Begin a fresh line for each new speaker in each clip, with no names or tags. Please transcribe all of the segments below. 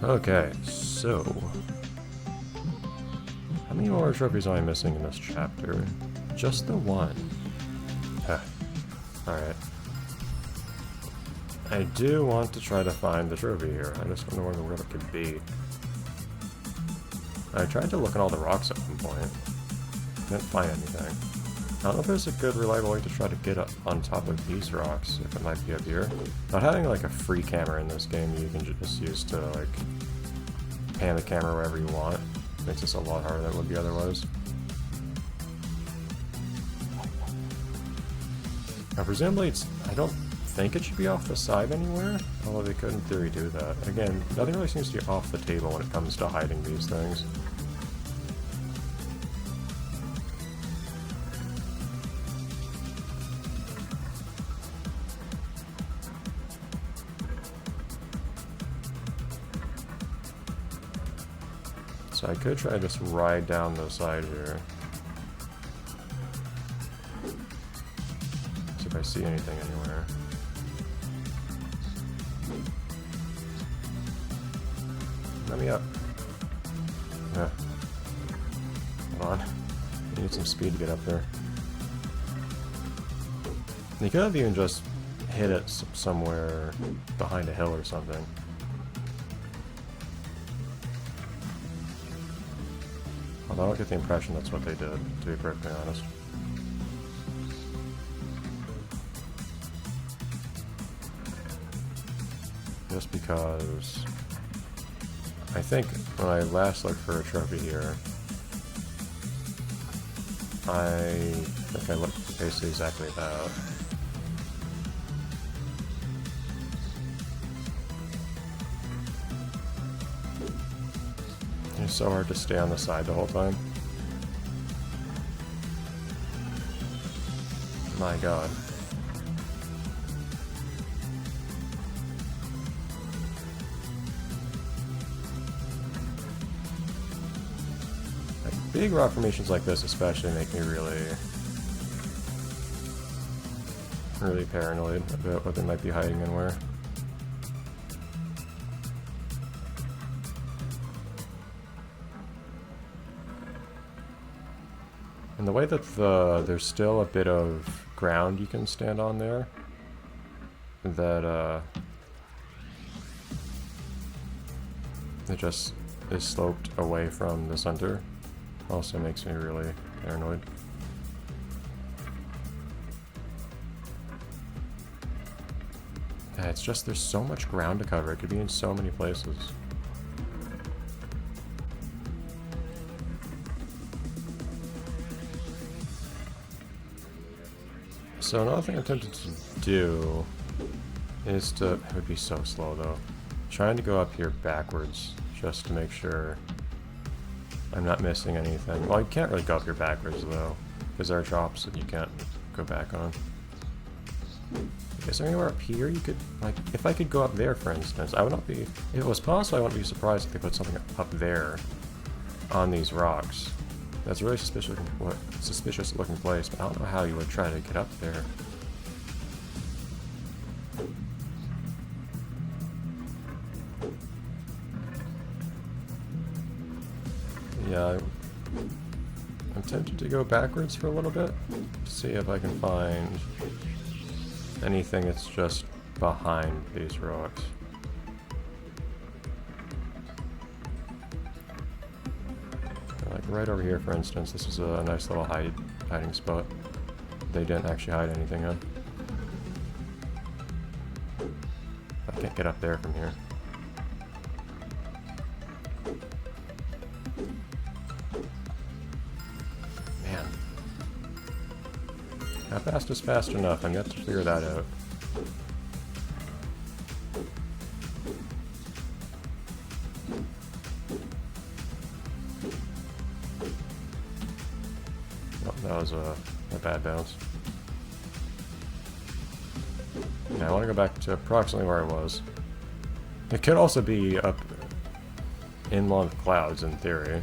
Okay, so how many more trophies am I missing in this chapter? Just the one. Huh. Alright. I do want to try to find the trophy here. I just don't know where it could be. I tried to look at all the rocks at one point. Didn't find anything. I don't know if there's a good reliable way to try to get up on top of these rocks, if it might be up here. Not having like a free camera in this game you can just use to like pan the camera wherever you want. Makes this a lot harder than it would be otherwise. Now presumably I don't think it should be off the side anywhere, although they could in theory do that. Again, nothing really seems to be off the table when it comes to hiding these things. So I could try to just ride down the side here. See if I see anything anywhere. Let me up. Yeah. Hold on. I need some speed to get up there. You could have even just hit it somewhere behind a hill or something. Although I don't get the impression that's what they did, to be perfectly honest. Just because I think when I last looked for a trophy here, I think I looked basically exactly that. It's so hard to stay on the side the whole time. My god. Like, big rock formations like this especially make me really paranoid about what they might be hiding and where. And the way that there's still a bit of ground you can stand on there, that it just is sloped away from the center, also makes me really paranoid. Yeah, it's just there's so much ground to cover, it could be in so many places. So another thing I'm tempted to do is to, it would be so slow though, trying to go up here backwards just to make sure I'm not missing anything. Well, you can't really go up here backwards though, because there are drops that you can't go back on. Is there anywhere up here you could, like, if I could go up there for instance, I would not be, if it was possible I wouldn't be surprised if they put something up there on these rocks. That's a really suspicious looking place, but I don't know how you would try to get up there. Yeah, I'm tempted to go backwards for a little bit to see if I can find anything that's just behind these rocks. Like right over here, for instance, this is a nice little hiding spot. They didn't actually hide anything in. I can't get up there from here. Man. How fast is fast enough? I'm yet to figure that out. That was a bad bounce. Yeah, I want to go back to approximately where I was. It could also be up in long clouds in theory.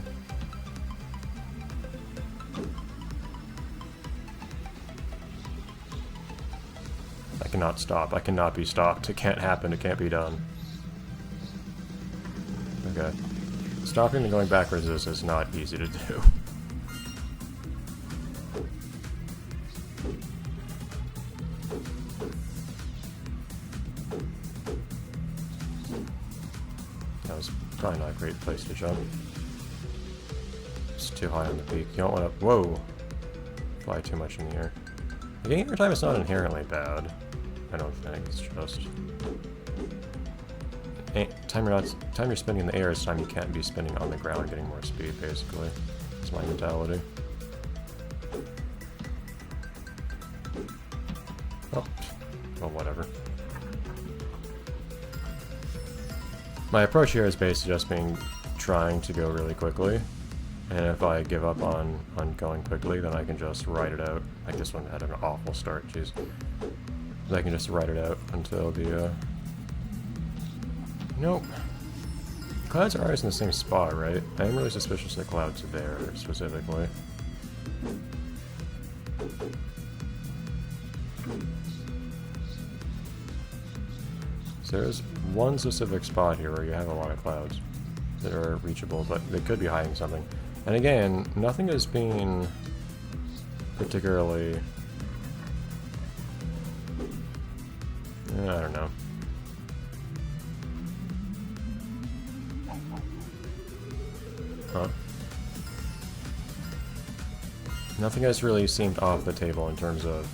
I cannot stop. I cannot be stopped. It can't happen. It can't be done. Okay. Stopping and going backwards is not easy to do. That was probably not a great place to jump. It's too high on the peak. You don't want to... Whoa! Fly too much in the air. Getting airtime is not inherently bad. I don't think. It's just... Time you're spending in the air is time you can't be spending on the ground getting more speed, basically. That's my mentality. Oh. Well, whatever. My approach here is basically just trying to go really quickly. And if I give up on going quickly, then I can just ride it out. Like this one had an awful start, jeez. I can just ride it out until the, Nope. Clouds are always in the same spot, right? I am really suspicious that clouds are there, specifically. So there's one specific spot here where you have a lot of clouds that are reachable, but they could be hiding something. And again, nothing is being particularly... I don't know. Huh. Nothing has really seemed off the table in terms of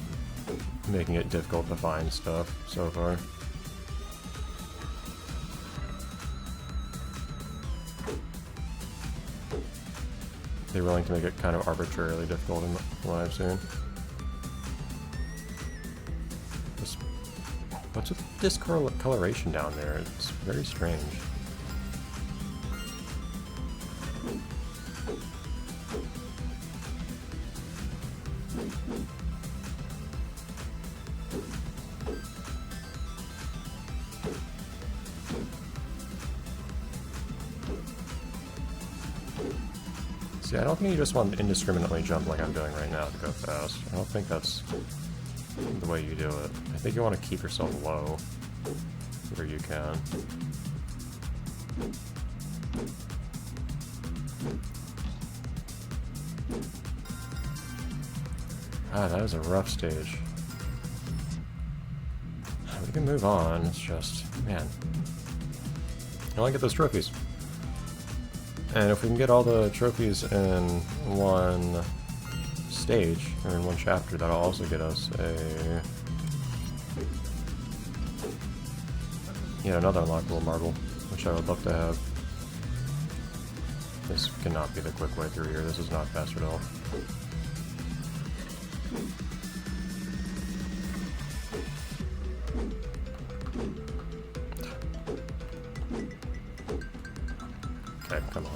making it difficult to find stuff so far. They're willing to make it kind of arbitrarily difficult in what I've seen. What's with this coloration down there? It's very strange. See, I don't think you just want to indiscriminately jump like I'm doing right now to go fast. I don't think that's the way you do it. I think you want to keep yourself low where you can. Ah, that was a rough stage. We can move on, it's just, man. I want to get those trophies. And if we can get all the trophies in one stage, or in one chapter, that'll also get us a... yet another unlockable marble, which I would love to have. This cannot be the quick way through here, this is not fast at all. Okay, come on.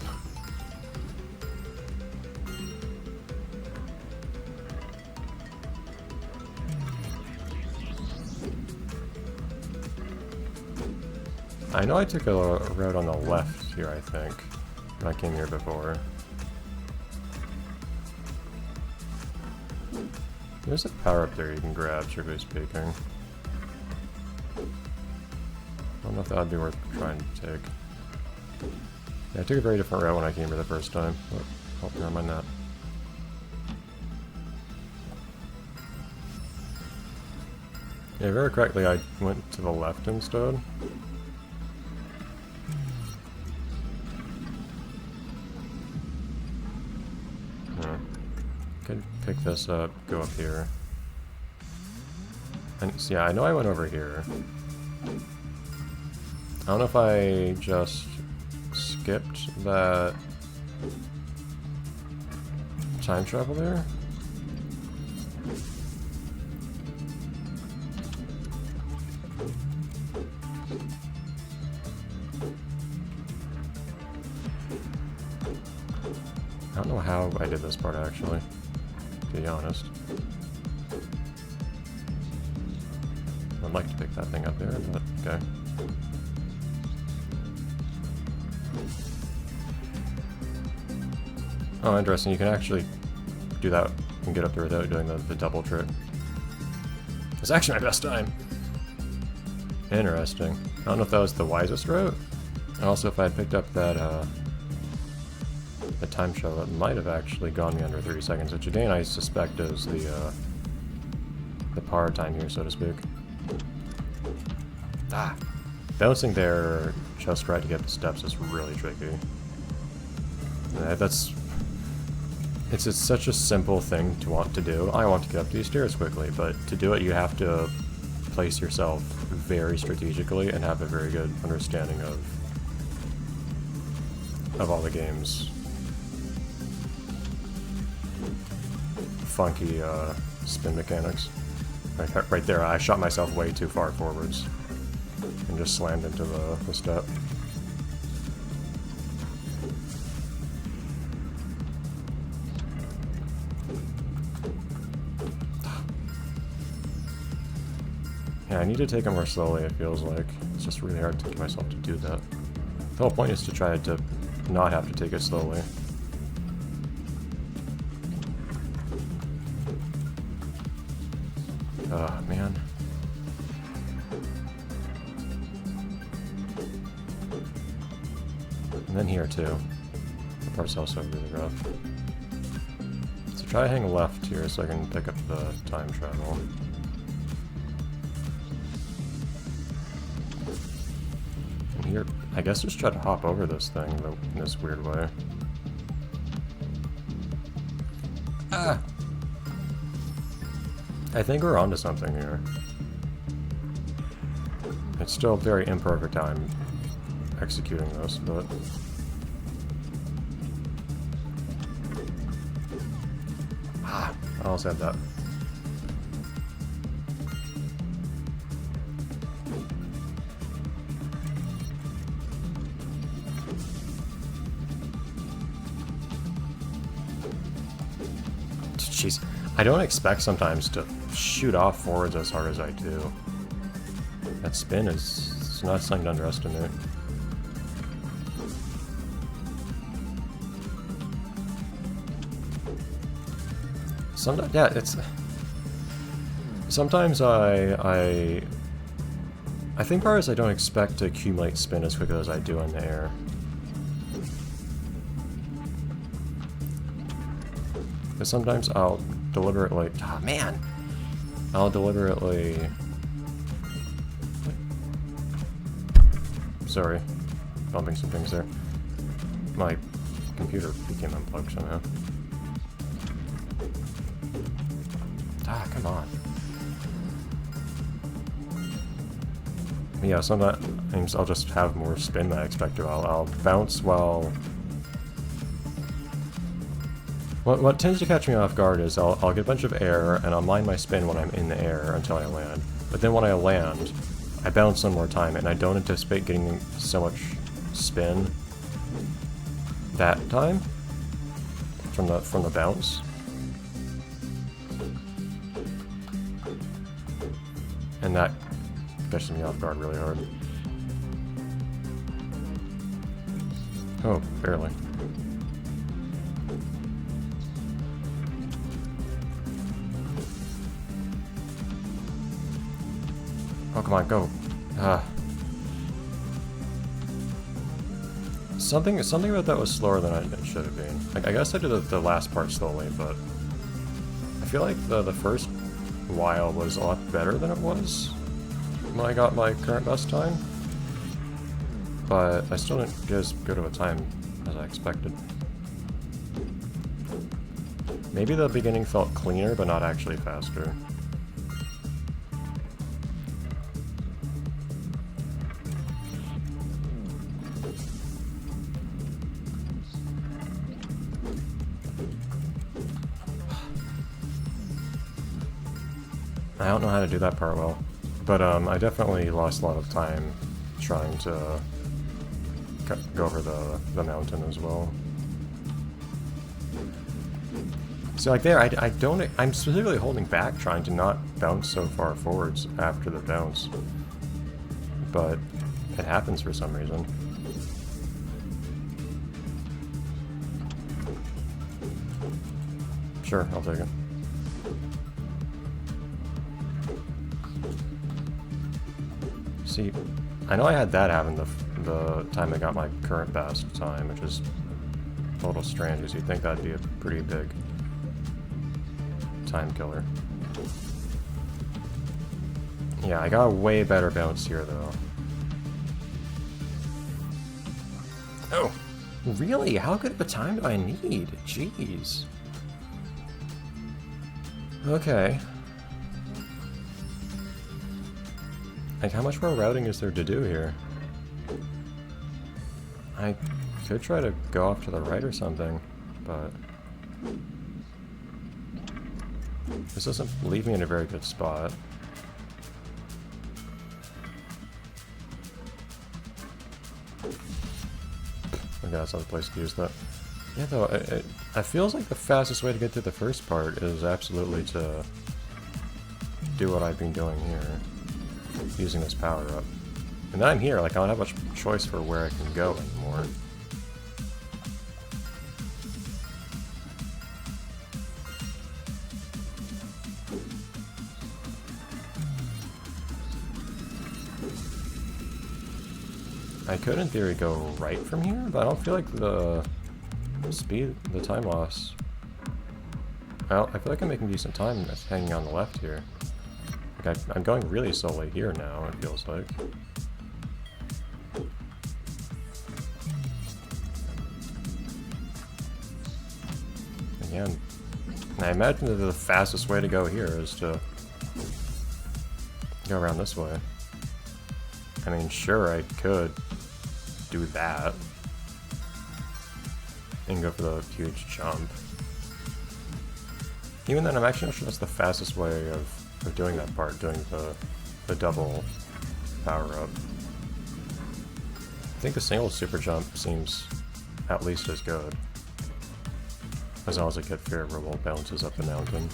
I know I took a road on the left here, I think, when I came here before. There's a power up there you can grab, strictly speaking. I don't know if that would be worth trying to take. Yeah, I took a very different route when I came here the first time, but oh, never mind that. Yeah, very correctly, I went to the left instead. Could pick this up, go up here. And so, yeah, I know I went over here. I don't know if I just skipped that time travel there. I don't know how I did this part actually, to be honest. I'd like to pick that thing up there, but okay. Oh, interesting. You can actually do that and get up there without doing the double trick. It's actually my best time. Interesting. I don't know if that was the wisest route, And also, if I had picked up that, the time shuttle, it might have actually gone me under 30 seconds, which again I suspect is the power time here, so to speak. Ah! Bouncing there just right to get the steps is really tricky. It's such a simple thing to want to do. I want to get up these stairs quickly, but to do it you have to place yourself very strategically and have a very good understanding of all the game's funky spin mechanics. Right there, I shot myself way too far forwards and just slammed into the step. Yeah, I need to take it more slowly, it feels like. It's just really hard to get myself to do that. The whole point is to try to not have to take it slowly. Man. And then here, too. The part's also really rough. So try to hang left here so I can pick up the time travel. And here, I guess just try to hop over this thing in this weird way. Ah! I think we're onto something here. It's still very imperfect how I'm executing this, but... Ah, I almost had that. Jeez, I don't expect sometimes to shoot off forwards as hard as I do. That spin is not something to underestimate. Sometimes, yeah, it's... Sometimes I think part is I don't expect to accumulate spin as quickly as I do in the air. But sometimes I'll deliberately... Ah, man! I'll deliberately... Sorry. Bumping some things there. My computer became unplugged somehow. Ah, come on. Yeah, sometimes I'll just have more spin than I expect to. I'll bounce while... What tends to catch me off guard is I'll get a bunch of air, and I'll mind my spin when I'm in the air until I land. But then when I land, I bounce one more time, and I don't anticipate getting so much spin that time from the bounce. And that catches me off guard really hard. Oh, barely. Oh, come on, go. Something about that was slower than it should have been. Like, I guess I did the last part slowly, but I feel like the first while was a lot better than it was when I got my current best time. But I still didn't get as good of a time as I expected. Maybe the beginning felt cleaner, but not actually faster. I don't know how to do that part well, but I definitely lost a lot of time trying to go over the mountain as well. So like there, I'm specifically holding back trying to not bounce so far forwards after the bounce, but it happens for some reason. Sure, I'll take it. See, I know I had that happen the time I got my current best time, which is a little strange, because you'd think that'd be a pretty big time killer. Yeah, I got a way better bounce here, though. Oh! Really? How good of a time do I need? Jeez. Okay. Like, how much more routing is there to do here? I could try to go off to the right or something, but... this doesn't leave me in a very good spot. Okay, that's not the place to use that. Yeah, though, it feels like the fastest way to get through the first part is absolutely to do what I've been doing here, using this power-up. And then I'm here, like, I don't have much choice for where I can go anymore. I could, in theory, go right from here, but I don't feel like the time loss... Well, I feel like I'm making decent time hanging on the left here. Like, I'm going really slowly here now, it feels like. Again, I imagine that the fastest way to go here is to go around this way. I mean, sure, I could do that and go for the huge jump. Even then, I'm actually not sure that's the fastest way of doing that part, doing the double power-up. I think the single super jump seems at least as good, as long as I get favorable bounces up the mountain.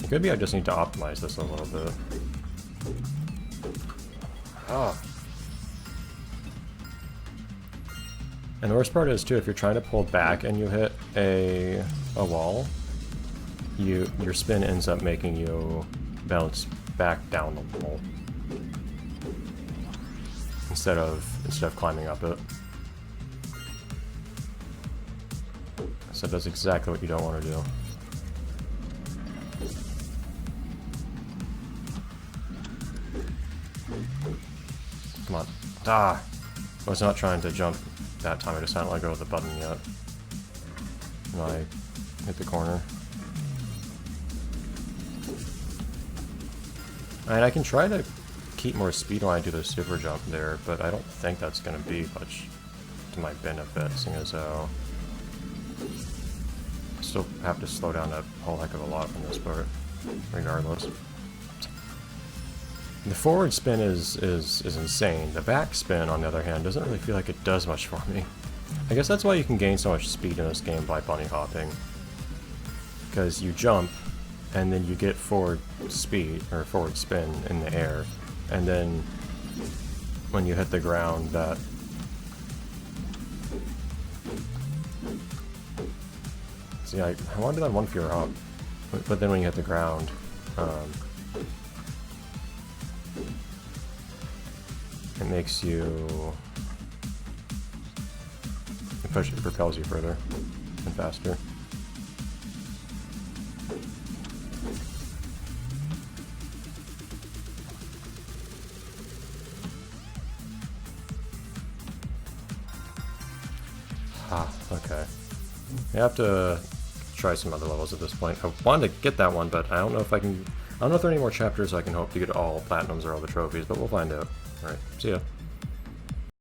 It could be I just need to optimize this a little bit. Oh. And the worst part is, too, if you're trying to pull back and you hit a wall, your spin ends up making you bounce back down the wall instead of climbing up it. So that's exactly what you don't want to do. Come on. Ah! I was not trying to jump that time, I just hadn't let go of the button yet. And I hit the corner. And I can try to keep more speed when I do the super jump there, but I don't think that's going to be much to my benefit, seeing as how I still have to slow down a whole heck of a lot from this part, regardless. The forward spin is insane. The back spin, on the other hand, doesn't really feel like it does much for me. I guess that's why you can gain so much speed in this game by bunny hopping. Because you jump, and then you get forward speed, or forward spin in the air, and then when you hit the ground, that... See, I wanted that one fewer hop, but then when you hit the ground, it makes you... It propels you further and faster. Ah, okay. I have to try some other levels at this point. I wanted to get that one, but I don't know if I can... I don't know if there are any more chapters I can hope to get all platinums or all the trophies, but we'll find out. Alright, see ya.